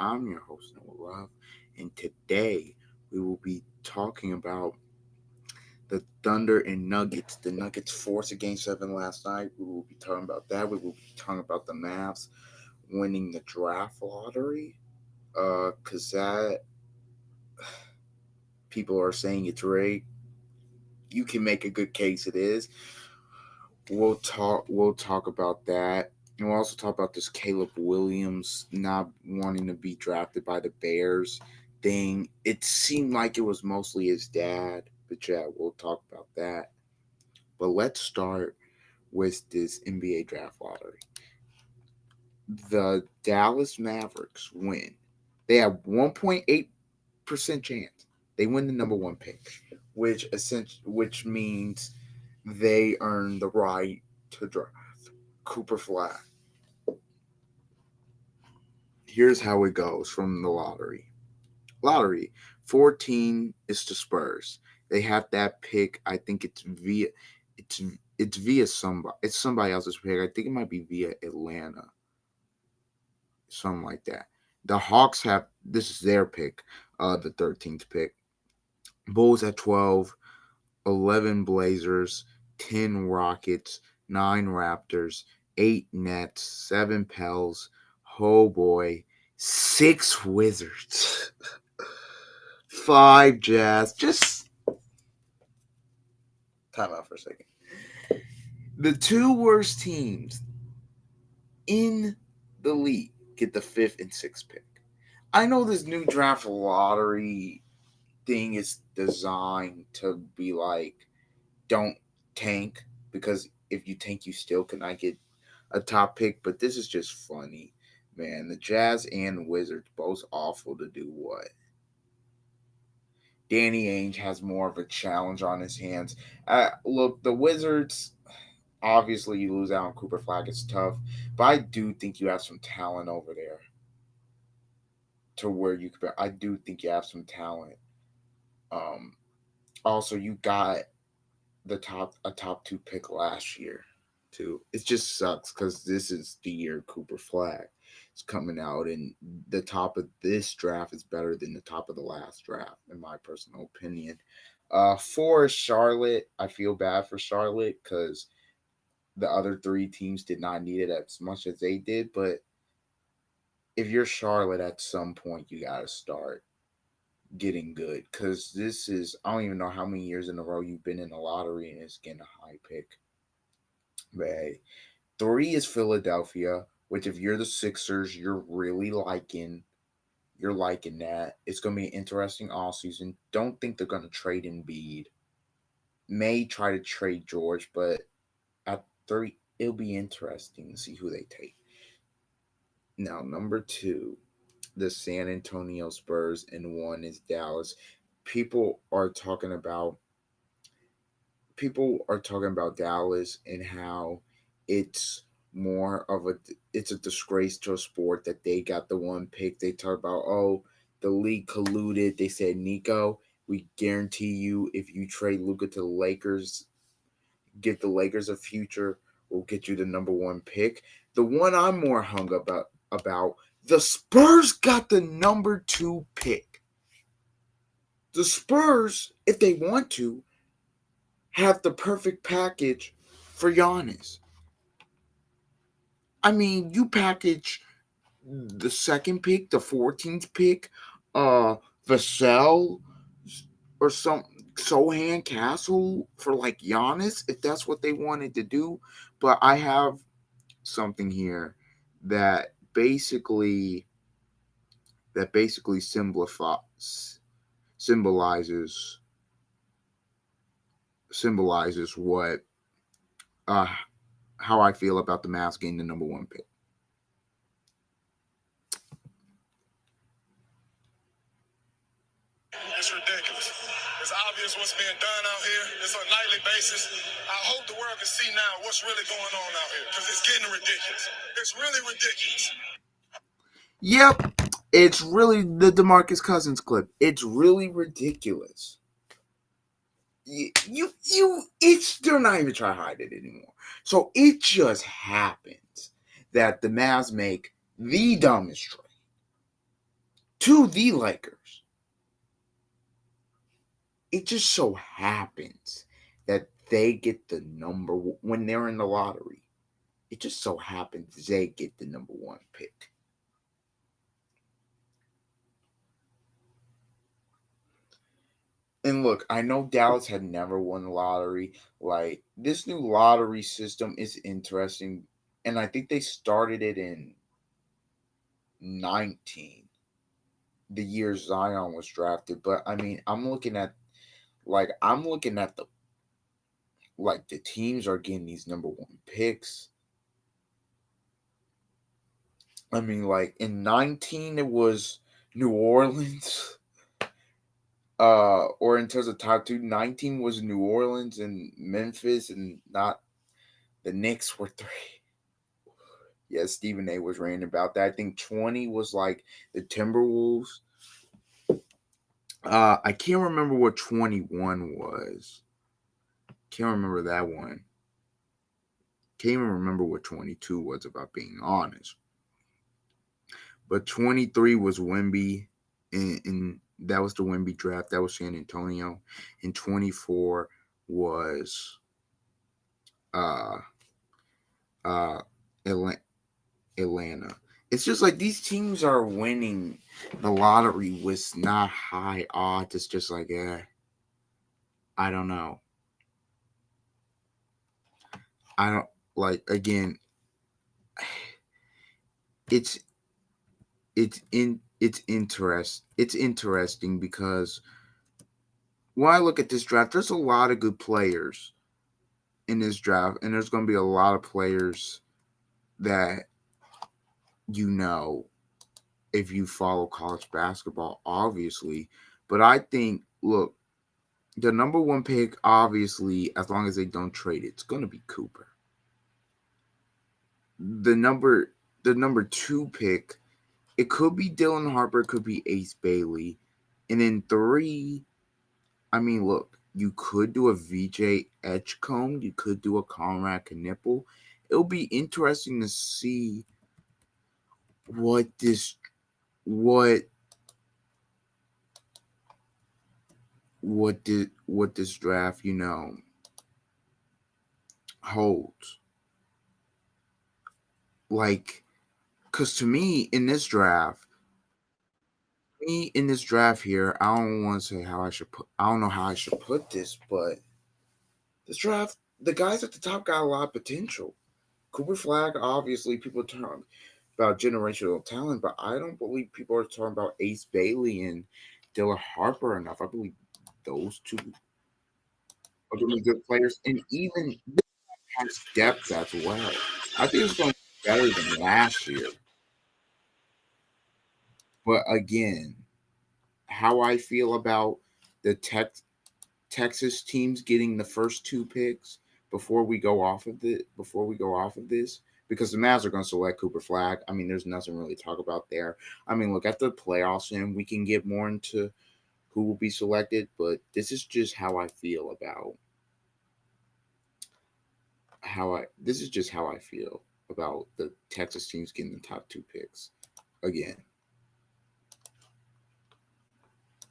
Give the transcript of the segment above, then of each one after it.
I'm your host, Noah Love, and today we will be talking about the Thunder and Nuggets. The Nuggets forced a game seven last night. We will be talking about that. We will be talking about the Mavs winning the draft lottery. Cause that people are saying it's rigged. You can make a good case it is. We'll talk about that. And we'll also talk about this Caleb Williams not wanting to be drafted by the Bears thing. It seemed like it was mostly his dad, but yeah, we'll talk about that. But let's start with this NBA draft lottery. The Dallas Mavericks win. They have 1.8% chance. They win the number one pick, which means they earn the right to draft Cooper Flag. Here's how it goes from the lottery. Lottery 14 is the Spurs. They have that pick. I think it's it's via somebody. It's somebody else's pick. I think it might be via Atlanta, something like that. The Hawks have this is their pick, the 13th pick. Bulls at 12, 11 Blazers, 10 Rockets, 9 Raptors, 8 Nets, 7 Pels, oh boy, 6 Wizards, 5 Jazz. Just time out for a second. The two worst teams in the league get the 5th and 6th pick. I know this new draft lottery thing is designed to be like, don't tank, because if you tank, you still cannot get a top pick. But this is just funny, man. The Jazz and Wizards both awful to do what? Danny Ainge has more of a challenge on his hands. Look, the Wizards, obviously you lose out on Cooper Flag. It's tough, but I do think you have some talent over there to where you could. I do think you have some talent. Um, Also, you got a top two pick last year too. It just sucks because this is the year Cooper Flag is coming out, and the top of this draft is better than the top of the last draft, in my personal opinion. For Charlotte, I feel bad for Charlotte because the other three teams did not need it as much as they did. But if you're Charlotte, at some point you gotta start getting good because this is I don't even know how many years in a row you've been in the lottery and it's getting a high pick. But hey, 3 is Philadelphia, which if you're the Sixers, you're liking that. It's gonna be an interesting all season. Don't think they're gonna trade Embiid. May try to trade George, but at 3, it'll be interesting to see who they take. Now, number 2, the San Antonio Spurs, and 1 is Dallas. People are talking about Dallas and how it's more of a disgrace to a sport that they got the one pick. They talk about, oh, the league colluded. They said, Nico, we guarantee you if you trade Luka to the Lakers, get the Lakers a future, we'll get you the number one pick. The one I'm more hung about the Spurs got the number 2 pick. The Spurs, if they want to, have the perfect package for Giannis. I mean, you package the second pick, the 14th pick, Vassell or some Sohan Castle for like Giannis, if that's what they wanted to do. But I have something here that basically symbolizes what uh how I feel about the Mavs getting the number 1 pick. It's ridiculous. It's obvious what's being done out here. It's on a nightly basis. I hope the world can see now what's really going on out here because it's getting ridiculous. It's really ridiculous. Yep, it's really the DeMarcus Cousins clip. It's really ridiculous. It's they're not even trying to hide it anymore. So it just happens that the Mavs make the dumbest trade. to the Lakers. It just so happens that they get the when they're in the lottery. It just so happens they get the number one pick. And look, I know Dallas had never won the lottery. Like, this new lottery system is interesting, and I think they started it in 19, the year Zion was drafted. But I mean, I'm looking at the teams are getting these number one picks. I mean, like in 19 it was New Orleans. Or in terms of top two, 19 was New Orleans and Memphis, and not the Knicks were three. Yeah, Stephen A was ranting about that. I think 20 was like the Timberwolves. I can't remember what 21 was. Can't remember that one. Can't even remember what 22 was, about being honest. But 23 was Wemby, and that was the Wemby draft. That was San Antonio. And 24 was uh uh Atlanta. It's just like these teams are winning the lottery with not high odds. It's just like, I don't know. I don't like again. It's it's interesting because when I look at this draft, there's a lot of good players in this draft, and there's going to be a lot of players that you know if you follow college basketball, obviously. But I think, look, the number one pick, obviously, as long as they don't trade it, it's going to be Cooper. The number the number two pick, it could be Dylan Harper, it could be Ace Bailey, and then three. I mean, look, you could do a VJ Edgecombe, you could do a Conrad Knipple. It'll be interesting to see what this what what this draft holds. Like, because to me in this draft here, I don't want to say how I don't know how I should put this, but this draft, the guys at the top got a lot of potential. Cooper Flag, obviously, people talk about generational talent, but I don't believe people are talking about Ace Bailey and Dylan Harper enough. I believe those two are going to be good players, and even has depth as well. I think it's going to be better than last year. But again, how I feel about the Texas teams getting the first two picks before we go off of this, because the Mavs are going to select Cooper Flag. I mean, there's nothing really to talk about there. I mean, look at the playoffs, and we can get more into who will be selected, but this is just how I feel about this is just how I feel about the Texas teams getting the top two picks again.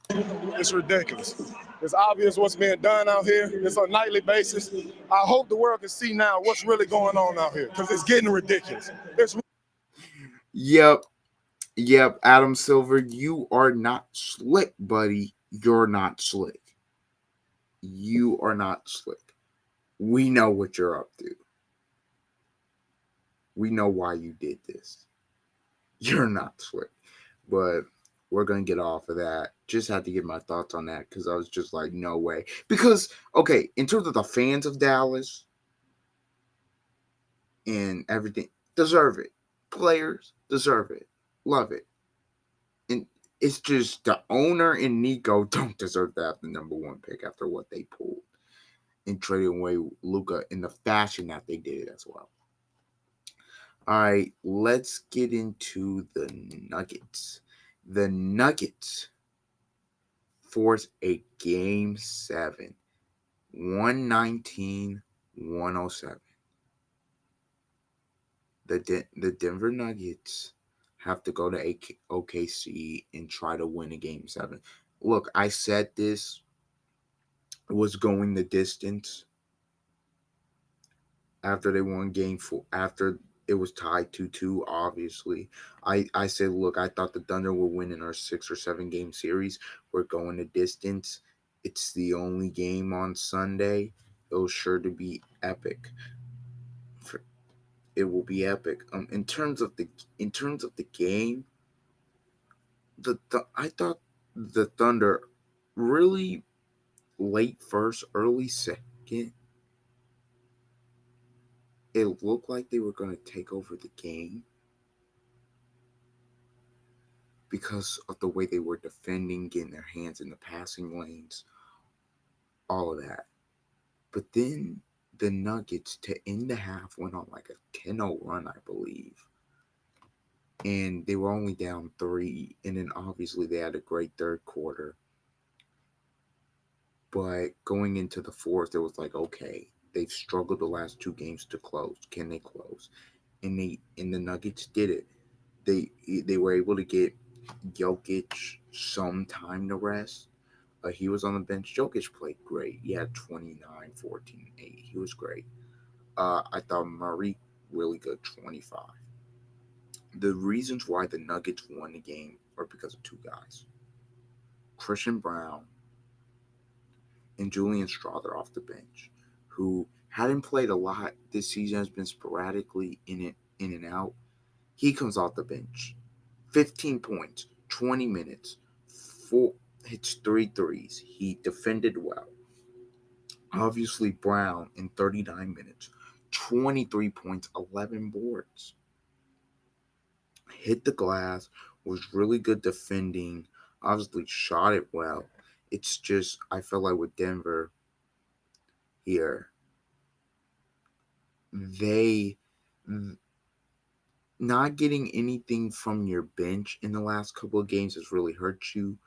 It's ridiculous. It's obvious what's being done out here. It's on a nightly basis. I hope the world can see now what's really going on out here because it's getting ridiculous. It's Yep, yep, Adam Silver, you are not slick, buddy. You're not slick. You are not slick. We know what you're up to. We know why you did this. You're not slick. But we're going to get off of that. Just had to get my thoughts on that because I was just like, no way. Because, okay, in terms of the fans of Dallas and everything, deserve it. Players deserve it. Love it. And it's just the owner and Nico don't deserve to have the number one pick after what they pulled and trading away Luka in the fashion that they did it as well. All right, let's get into the Nuggets. The Nuggets force a game 7, 119-107. The Denver Nuggets have to go to OKC and try to win a game seven. Look, I said this was going the distance after they won game four, after it was tied 2-2, obviously. I said, look, I thought the Thunder would win in our 6 or 7 game series. We're going the distance. It's the only game on Sunday. It was sure to be epic. It will be epic. In terms of the game, I thought the Thunder really late first, early second, it looked like they were going to take over the game because of the way they were defending, getting their hands in the passing lanes, all of that. But then the Nuggets to end the half went on like a 10-0 run, I believe. And they were only down three. And then obviously they had a great third quarter. But going into the fourth, it was like, okay, they've struggled the last 2 games to close. Can they close? And the Nuggets did it. They were able to get Jokic some time to rest. He was on the bench. Jokic played great. He had 29, 14, 8. He was great. I thought Murray really good, 25. The reasons why the Nuggets won the game are because of 2 guys: Christian Brown and Julian Strawther off the bench, who hadn't played a lot this season, has been sporadically in and out. He comes off the bench, 15 points, 20 minutes, four hits, three threes. He defended well. Obviously, Brown in 39 minutes, 23 points, 11 boards. Hit the glass, was really good defending, obviously shot it well. It's just, I felt like with Denver here, they not getting anything from your bench in the last couple of games has really hurt you.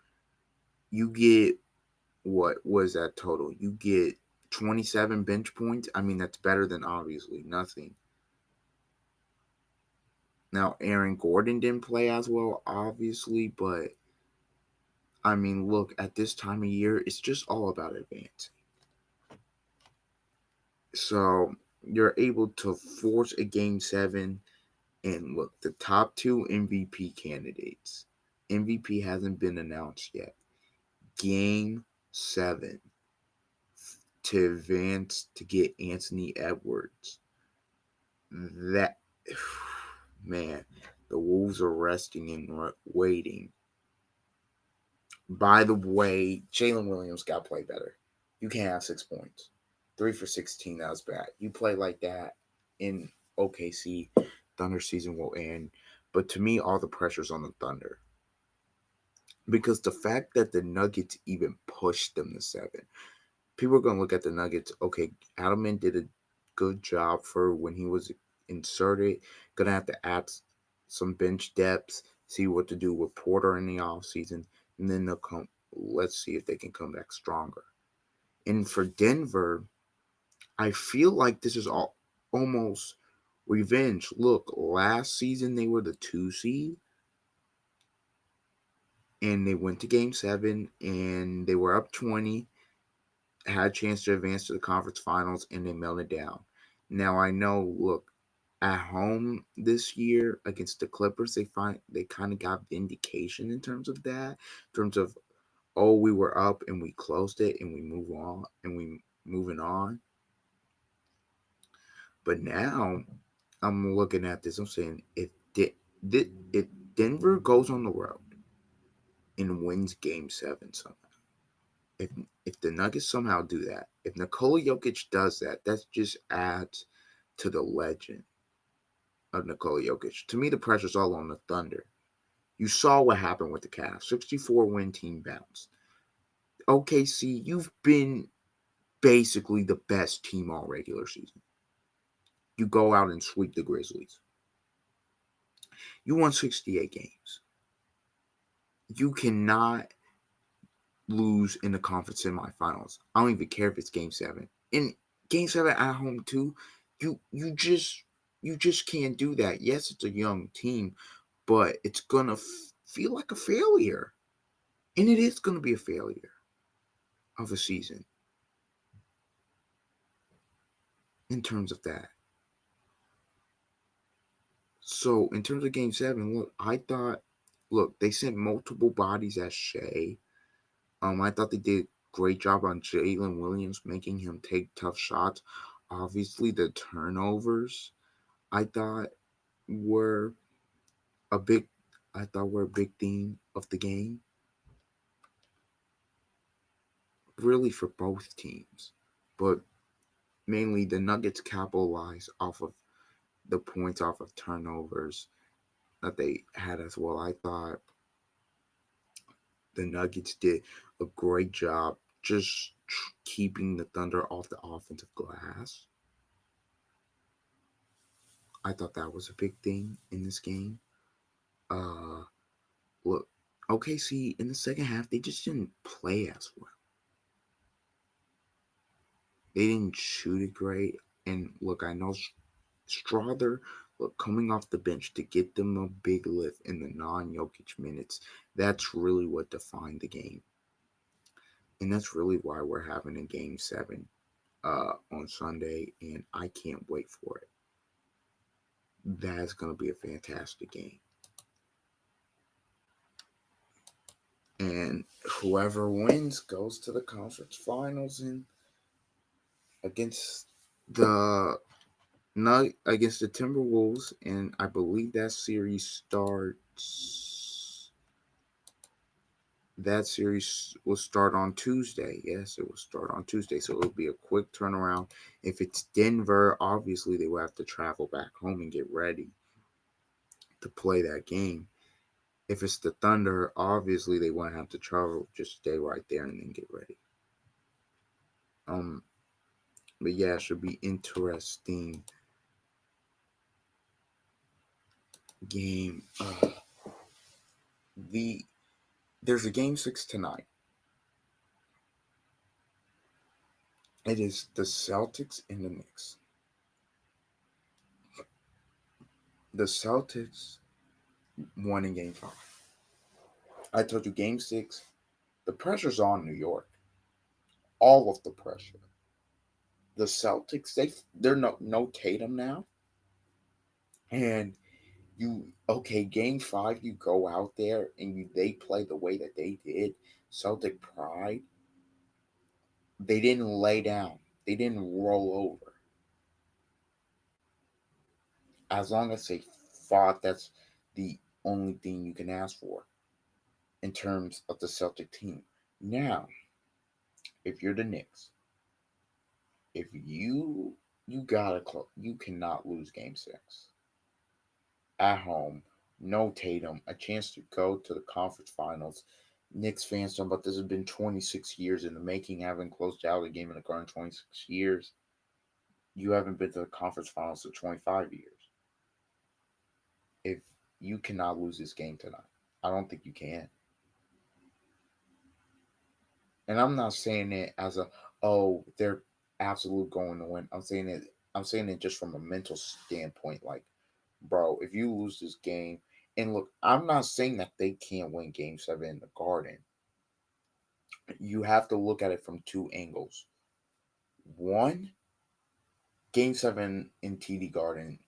You get, what was that total? You get 27 bench points. I mean, that's better than obviously nothing. Now, Aaron Gordon didn't play as well, obviously, but I mean, look, at this time of year, it's just all about advancing. So you're able to force a game seven, and look, the top 2 MVP candidates. MVP hasn't been announced yet. Game seven to advance to get Anthony Edwards. That, man, the Wolves are resting and waiting. By the way, Jalen Williams got to play better. You can't have 6 points. 3 for 16, that was bad. You play like that in OKC, Thunder season will end. But to me, all the pressure's on the Thunder. Because the fact that the Nuggets even pushed them to 7, people are going to look at the Nuggets. Okay, Adelman did a good job for when he was inserted. Going to have to add some bench depth, see what to do with Porter in the offseason, and then they'll come. Let's see if they can come back stronger. And for Denver, I feel like this is almost revenge. Look, last season they were the 2 seed, and they went to Game 7, and they were up 20, had a chance to advance to the conference finals, and they melted down. Now I know, look, at home this year against the Clippers, they kind of got vindication in terms of that, in terms of, oh, we were up and we closed it and we move on and we moving on. But now I'm looking at this. I'm saying if Denver goes on the road and wins Game 7 somehow, if if the Nuggets somehow do that, if Nikola Jokic does that, that just adds to the legend of Nikola Jokic. To me, the pressure's all on the Thunder. You saw what happened with the Cavs. 64-win team bounce. OKC, you've been basically the best team all regular season. You go out and sweep the Grizzlies. You won 68 games. You cannot lose in the conference semifinals. I don't even care if it's Game 7. In Game 7 at home too, you just can't do that. Yes, it's a young team, but it's gonna feel like a failure, and it is gonna be a failure of a season in terms of that. So in terms of Game 7, look, they sent multiple bodies at Shea. I thought they did great job on Jalen Williams, making him take tough shots. Obviously, the turnovers I thought were a big, were a big theme of the game, really for both teams, but mainly the Nuggets capitalized off of the points off of turnovers that they had as well. I thought the Nuggets did a great job just keeping the Thunder off the offensive glass. I thought that was a big thing in this game. Uh, look, OKC in the second half, they just didn't play as well. They didn't shoot it great. And look, I know Strother, look, coming off the bench to get them a big lift in the non-Jokic minutes, that's really what defined the game. And that's really why we're having a game 7 on Sunday, and I can't wait for it. That's going to be a fantastic game. And whoever wins goes to the conference finals and against the against the Timberwolves, and I believe that series starts. That series will start on Tuesday. Yes, it will start on Tuesday, so it'll be a quick turnaround. If it's Denver, obviously they will have to travel back home and get ready to play that game. If it's the Thunder, obviously they won't have to travel; just stay right there and then get ready. Um, but yeah, it should be interesting game. The There's a game 6 tonight. It is the Celtics and the Knicks. The Celtics won in game 5. I told you game 6, the pressure's on New York. All of the pressure. The Celtics, they're no Tatum now. And game 5, you go out there and they play the way that they did. Celtic pride. They didn't lay down. They didn't roll over. As long as they fought, that's the only thing you can ask for in terms of the Celtic team. Now, if you're the Knicks, if you cannot lose game 6 at home. No Tatum, a chance to go to the conference finals. Knicks fans talking about this has been 26 years in the making, haven't closed out a game in the current 26 years. You haven't been to the conference finals for 25 years. If you cannot lose this game tonight, I don't think you can. And I'm not saying it as they're absolute going to win. I'm saying it just from a mental standpoint. Like, bro, if you lose this game, and look, I'm not saying that they can't win game 7 in the Garden. You have to look at it from two angles. One, game 7 in TD Garden,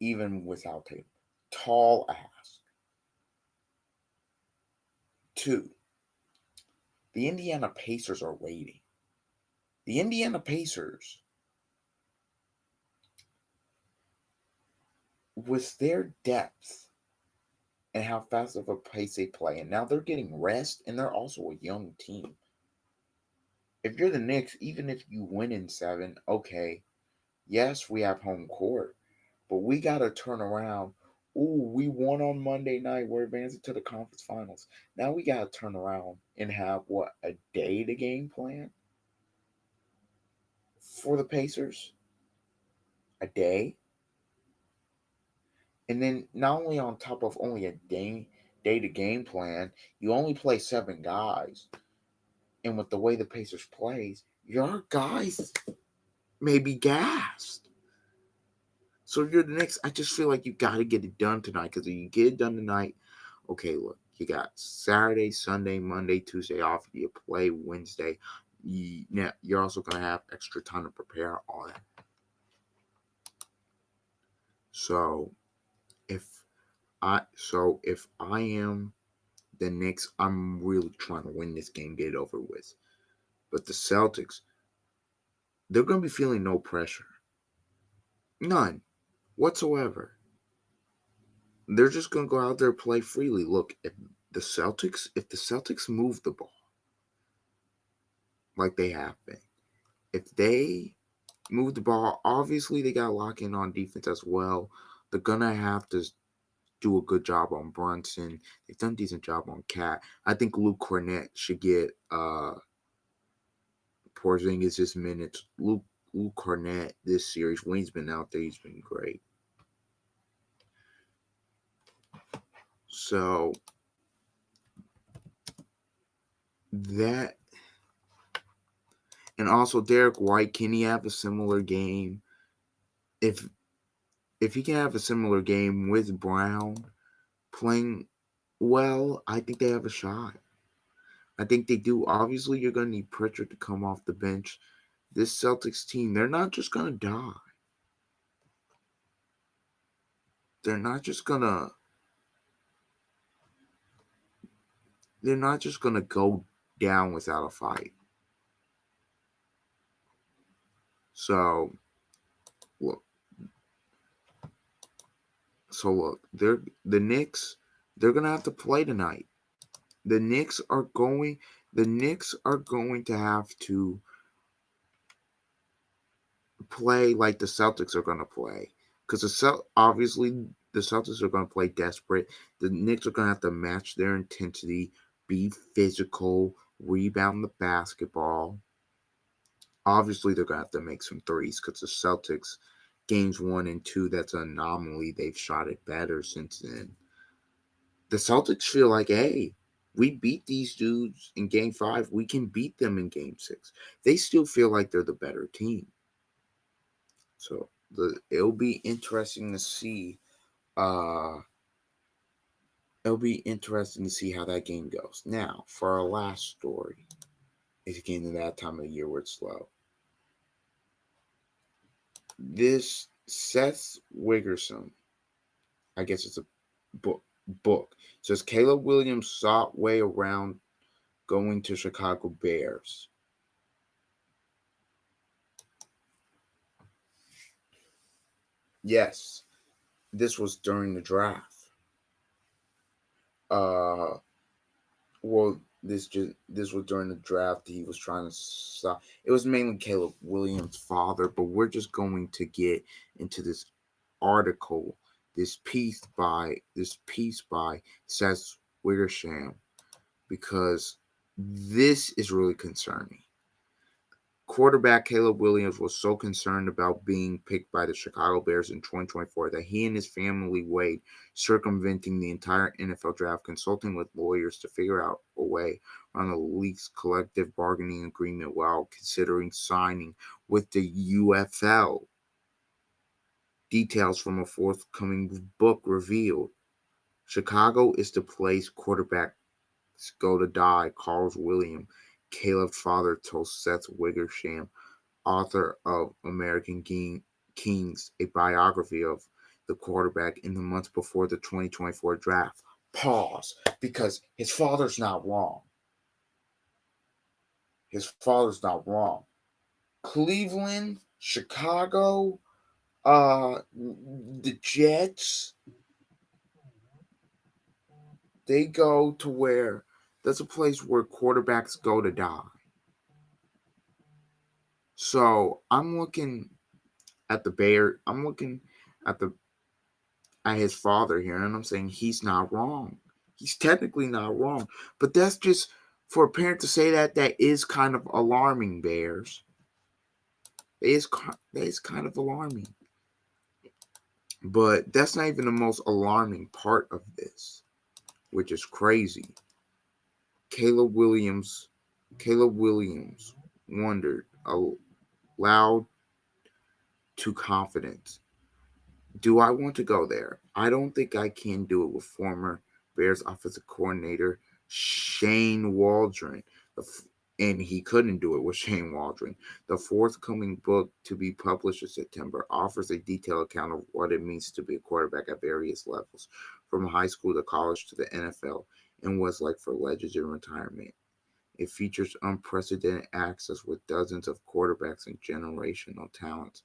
even without Tatum, tall ask. Two, the Indiana Pacers are waiting. The Indiana Pacers, with their depth and how fast of a pace they play, and now they're getting rest, and they're also a young team. If you're the Knicks, even if you win in 7, okay, yes, we have home court, but we got to turn around. Ooh, we won on Monday night. We're advancing to the conference finals. Now we got to turn around and have a day to game plan for the Pacers? A day? And then not only on top of only a day to game plan, you only play 7 guys. And with the way the Pacers plays, your guys may be gassed. So if you're the Knicks, I just feel like you got to get it done tonight. Because if you get it done tonight, okay, look, you got Saturday, Sunday, Monday, Tuesday off. You play Wednesday. Now you're also gonna have extra time to prepare all that. So if if I am the Knicks, I'm really trying to win this game, get it over with. But the Celtics, they're gonna be feeling no pressure, none whatsoever. They're just gonna go out there and play freely. Look, if the Celtics move the ball like they have been, if they move the ball, obviously they got to lock in on defense as well. They're gonna have to do a good job on Brunson. They've done a decent job on Cat. I think Luke Cornett should get Porzingis his minutes. Luke Cornett this series, when he's been out there, he's been great. So that, and also Derek White, can he have a similar game? If if he can have a similar game with Brown playing well, I think they have a shot. I think they do. Obviously, you're going to need Pritchard to come off the bench. This Celtics team, they're not just going to die. They're not just going to they're not just going to go down without a fight. So, look, they're the Knicks, they're going to have to play tonight. The Knicks are going the Knicks are going to have to play like the Celtics are going to play, because obviously the Celtics are going to play desperate. The Knicks are going to have to match their intensity, be physical, rebound the basketball. Obviously, they're going to have to make some threes because the Celtics, games 1 and 2, that's an anomaly. They've shot it better since then. The Celtics feel like, hey, we beat these dudes in game 5. We can beat them in game 6. They still feel like they're the better team. So it'll be interesting to see. Uh, it'll be interesting to see how that game goes. Now, for our last story, it's getting to that time of the year where it's slow. This Seth Wiggerson, I guess it's a book. It says Caleb Williams sought way around going to Chicago Bears. Yes, this was during the draft. Uh, well, this was during the draft. He was trying to stop. It was mainly Caleb Williams' father, but we're just going to get into this article, this piece by Seth Wiggersham, because this is really concerning. Quarterback Caleb Williams was so concerned about being picked by the Chicago Bears in 2024 that he and his family weighed circumventing the entire NFL draft, consulting with lawyers to figure out a way around the league's collective bargaining agreement while considering signing with the UFL. Details from a forthcoming book revealed. Chicago is the place quarterbacks go to die, Carl Williams, Caleb's father, told Seth Wiggersham, author of American Kings, a biography of the quarterback in the months before the 2024 draft. Pause, because his father's not wrong. His father's not wrong. Cleveland, Chicago, the Jets, they go to where that's a place where quarterbacks go to die. So I'm looking at the Bear. I'm looking at his father here, and I'm saying he's not wrong. He's technically not wrong, but that's just for a parent to say that is kind of alarming. Bears, that is kind of alarming. But that's not even the most alarming part of this, which is crazy. Caleb Williams, Caleb Williams wondered aloud to confidence. Do I want to go there? I don't think I can do it with former Bears offensive coordinator Shane Waldron. And he couldn't do it with Shane Waldron. The forthcoming book, to be published in September, offers a detailed account of what it means to be a quarterback at various levels, from high school to college to the NFL, and what it's like for legends in retirement. It features unprecedented access with dozens of quarterbacks and generational talents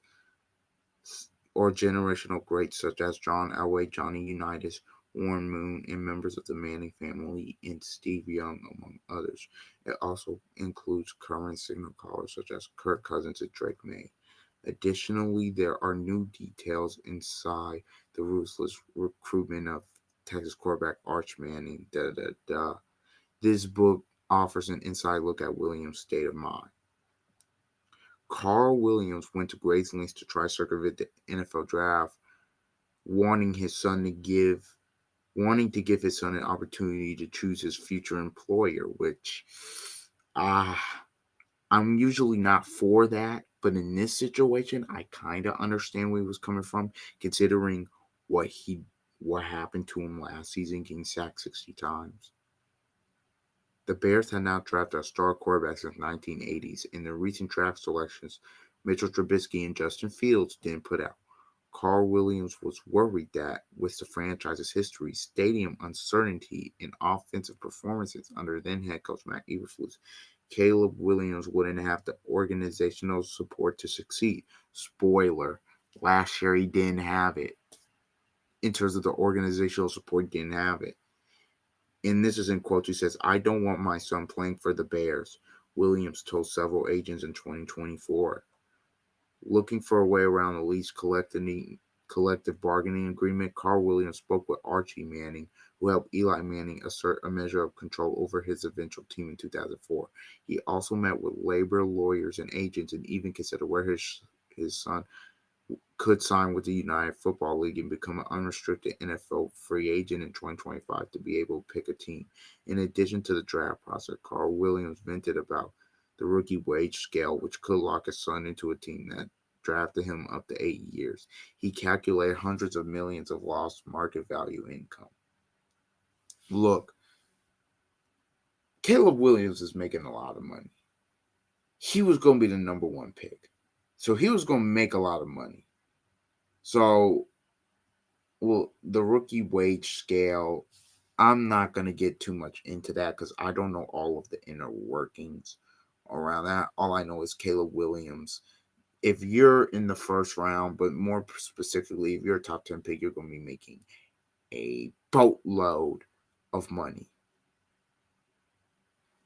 or generational greats such as John Elway, Johnny Unitas, Warren Moon, and members of the Manning family, and Steve Young, among others. It also includes current signal callers such as Kirk Cousins and Drake May. Additionally, there are new details inside the ruthless recruitment of Texas quarterback Arch Manning. Da da da. This book offers an inside look at Williams' state of mind. Carl Williams went to great lengths to try circumvent the NFL draft, wanting his son to give wanting to give his son an opportunity to choose his future employer, which ah I'm usually not for that, but in this situation I kind of understand where he was coming from, considering what he what happened to him last season, getting sacked 60 times. The Bears had not drafted a star quarterback since 1980s. In their recent draft selections, Mitchell Trubisky and Justin Fields didn't put out. Carl Williams was worried that, with the franchise's history, stadium uncertainty, and offensive performances under then head coach Matt Eberflus, Caleb Williams wouldn't have the organizational support to succeed. Spoiler, last year he didn't have it. In terms of the organizational support, he didn't have it. And this is in quotes. He says, "I don't want my son playing for the Bears," Williams told several agents in 2024. Looking for a way around the league's collective bargaining agreement, Carl Williams spoke with Archie Manning, who helped Eli Manning assert a measure of control over his eventual team in 2004. He also met with labor lawyers and agents and even considered where his son could sign with the United Football League and become an unrestricted NFL free agent in 2025 to be able to pick a team. In addition to the draft process, Carl Williams vented about the rookie wage scale, which could lock his son into a team that drafted him up to 8 years. He calculated hundreds of millions of lost market value income. Look, Caleb Williams is making a lot of money. He was going to be the number one pick. So he was going to make a lot of money. So the rookie wage scale, I'm not going to get too much into that because I don't know all of the inner workings around that. All I know is Caleb Williams. If you're in the first round, but more specifically, if you're a top 10 pick, you're going to be making a boatload of money.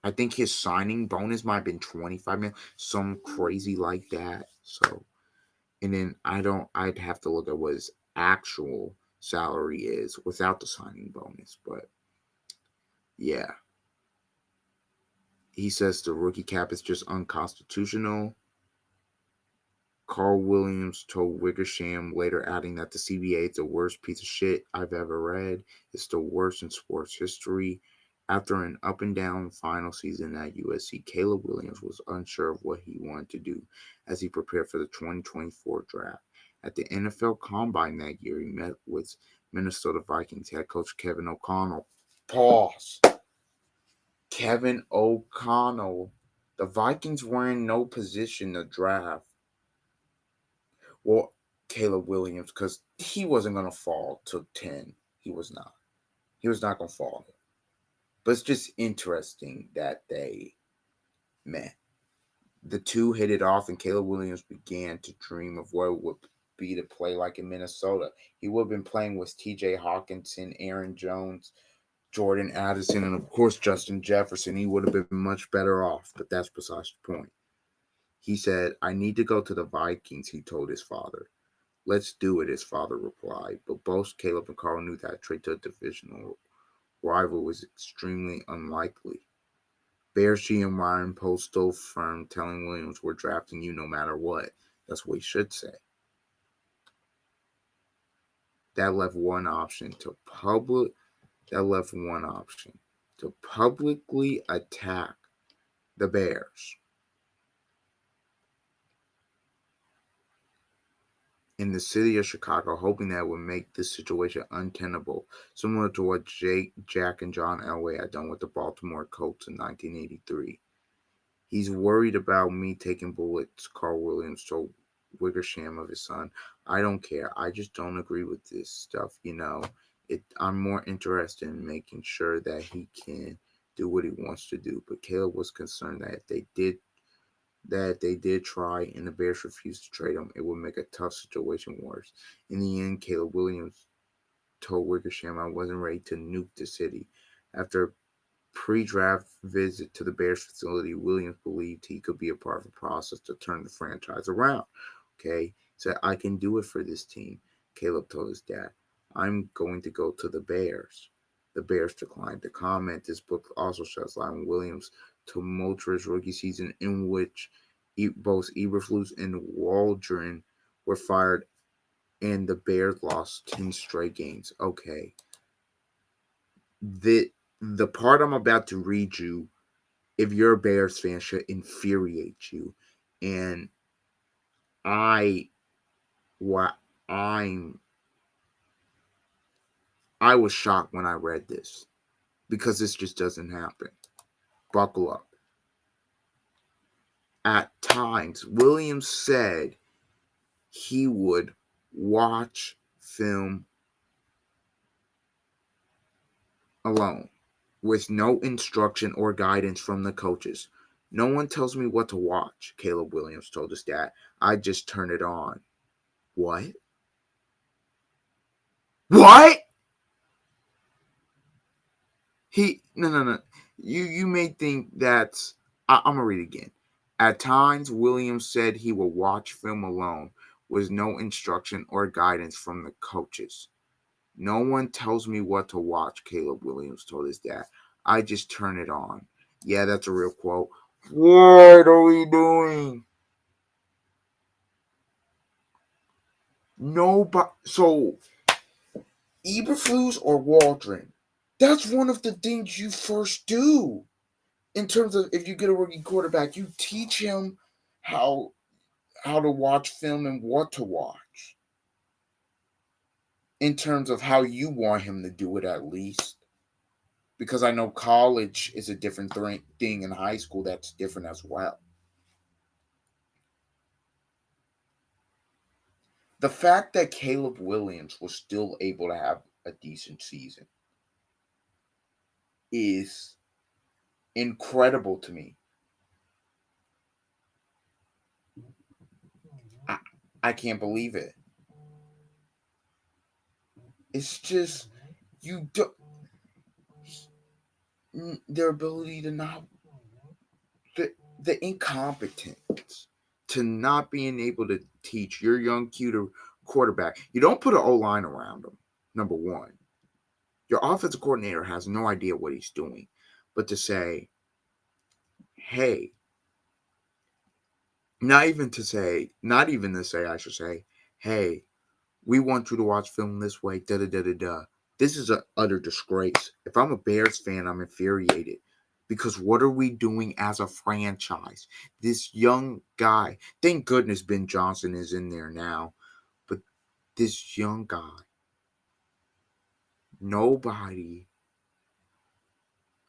I think his signing bonus might have been 25 million, some crazy like that. So, and then I'd have to look at what his actual salary is without the signing bonus. But yeah, he says the rookie cap is just unconstitutional. Carl Williams told Wickersham, later adding that the CBA is the worst piece of shit I've ever read. It's the worst in sports history. After an up and down final season at USC, Caleb Williams was unsure of what he wanted to do as he prepared for the 2024 draft. At the NFL Combine that year, he met with Minnesota Vikings head coach Kevin O'Connell. Pause. Kevin O'Connell. The Vikings were in no position to draft. Well, Caleb Williams, because he wasn't going to fall to 10. He was not. He was not going to fall. But it's just interesting that they met. The two hit it off, and Caleb Williams began to dream of what it would be to play like in Minnesota. He would have been playing with TJ Hawkinson, Aaron Jones, Jordan Addison, and of course Justin Jefferson. He would have been much better off, but that's besides the point. He said, "I need to go to the Vikings," he told his father. "Let's do it," his father replied. But both Caleb and Carl knew that a trade to a divisional rival was extremely unlikely. Bears GM Ryan Post still firm, telling Williams, "We're drafting you no matter what." That's what he should say. That left one option to public. That left one option to publicly attack the Bears. in the city of Chicago, hoping that it would make this situation untenable, similar to what Jack, and John Elway had done with the Baltimore Colts in 1983. He's worried about me taking bullets, Carl Williams told Wickersham of his son. I don't care. I just don't agree with this stuff. I'm more interested in making sure that he can do what he wants to do. But Caleb was concerned that if they did try and the Bears refused to trade him, it would make a tough situation worse. In the end, Caleb Williams told Wickersham I wasn't ready to nuke the city. After a pre-draft visit to the Bears facility, Williams believed he could be a part of the process to turn the franchise around. Okay, said I can do it for this team. Caleb told his dad, I'm going to go to the Bears. The Bears declined to comment. This book also shows Lyon Williams' tumultuous rookie season in which both Eberflus and Waldron were fired and the Bears lost 10 straight games. Okay. The part I'm about to read you, if you're a Bears fan, should infuriate you. And I what I'm I was shocked when I read this because this just doesn't happen. Buckle up. At times, Williams said he would watch film alone with no instruction or guidance from the coaches. No one tells me what to watch, Caleb Williams told his dad. I just turn it on. What? What? No. You may think that's I'm gonna read it again. At times, Williams said he will watch film alone with no instruction or guidance from the coaches. No one tells me what to watch, Caleb Williams told his dad. I just turn it on. Yeah, that's a real quote. What are we doing? Nobody. So, Eberflus or Waldron, that's one of the things you first do. In terms of if you get a rookie quarterback, you teach him how how to watch film and what to watch. In terms of how you want him to do it, at least. Because I know college is a different thing, in high school that's different as well. The fact that Caleb Williams was still able to have a decent season is incredible to me. I, I can't believe it. It's just you do their ability to not the incompetence to not being able to teach your young cuter quarterback. You don't put an O line around him. Number one, your offensive coordinator has no idea what he's doing, but to say, hey, not even to say, I should say, hey, we want you to watch film this way, da da da da da. This is an utter disgrace. If I'm a Bears fan, I'm infuriated. Because what are we doing as a franchise? This young guy, thank goodness Ben Johnson is in there now, but this young guy, nobody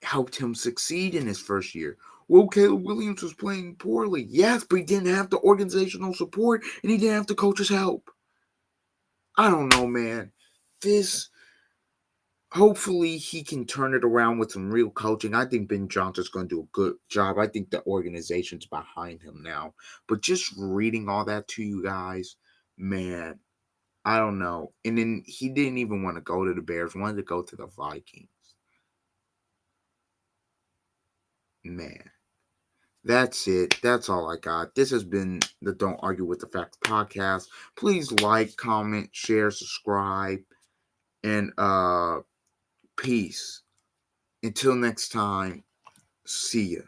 helped him succeed in his first year. Well, Caleb Williams was playing poorly. Yes, but he didn't have the organizational support and he didn't have the coach's help. I don't know, man. This hopefully he can turn it around with some real coaching. I think Ben Johnson's going to do a good job. I think the organization's behind him now. But just reading all that to you guys, man, I don't know. And then he didn't even want to go to the Bears, wanted to go to the Vikings. Man, that's it. That's all I got. This has been the Don't Argue with the Facts podcast. Please like, comment, share, subscribe, and peace. Until next time, see ya.